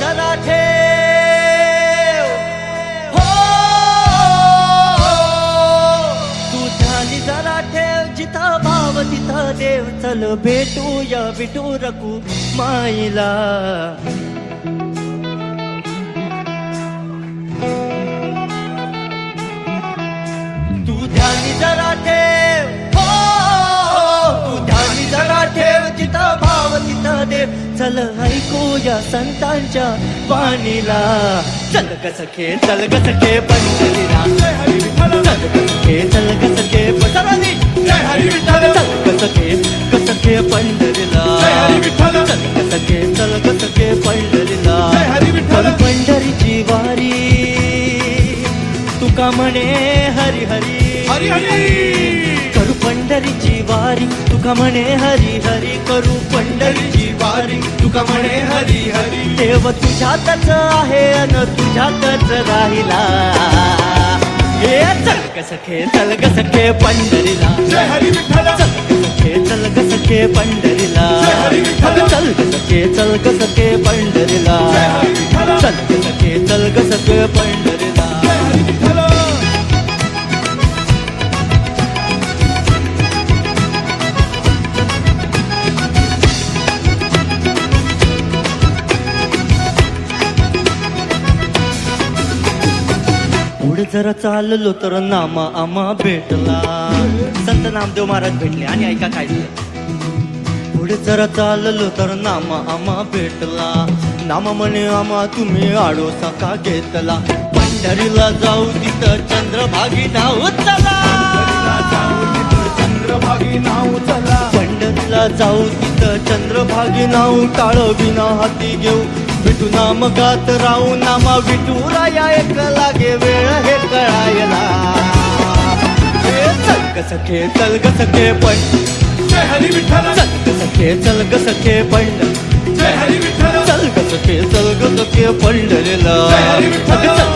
जरा ठेव हो, तू ध्यानी जरा ठेव, जिथं भाव तिथं देव. चल भेटूया विठू रकू माईला. तू ध्यानी जरा ठेव हो, तू ध्यानी जरा ठेव, जिथं भाव तिथं देव. चल ऐकूया संतांच्या वाणीला. चल ग सखे चल ग सखे पंढरीला. चल ग सखे चल ग सखे पंढरीला. चल ग सखे पंढरीला. चल ग सखे चल ग सखे पंढरीला. चल पंढरीची वारी तुका म्हणे हरी हरी हरी हरी. करू पंढरीची वारी तुका म्हणे हरी हरी. करू पंढरीची वारी तुका म्हणे हरी हरी. देव तुझ्यातच आहे अन तुझ्यातच राहिला. हे चल ग सखे चल ग सखे पंढरीला. जय हरी विठ्ठल. चल ग सखे चल ग सखे पंढरीला. जय हरी विठ्ठल. चल ग सखे चल ग सखे पंढरीला. जय हरी विठ्ठल. चल ग सखे चल ग सखे पंढरीला. जय हरी विठ्ठल. पुढे जरा चाललो तर नामा आम्हा भेटला. संत नामदेव महाराज भेटले आणि ऐका काय झालं. पुढे जरा चाललो तर नामा आम्हा भेटला. नामा म्हणे आम्हा तुम्ही आडोसा का घेतला. पंढरीला जाऊ तिथं चंद्रभागी नाव चला. चंद्रभागी नाव चला. पंढरीला जाऊ तिथं चंद्रभागी नाव. टाळ विना हाती घेऊ विठू नाम गात राहू. नामा विठू राया एक लागे वेळ हे कळायला. चल ग सखे चल ग सखे पण. जय हरी विठ्ठल. चल ग सखे चल ग सखे पंढ. जय हरी विठ्ठल. चल ग सखे चल ग सखे पंढरीला. जय हरी विठ्ठल.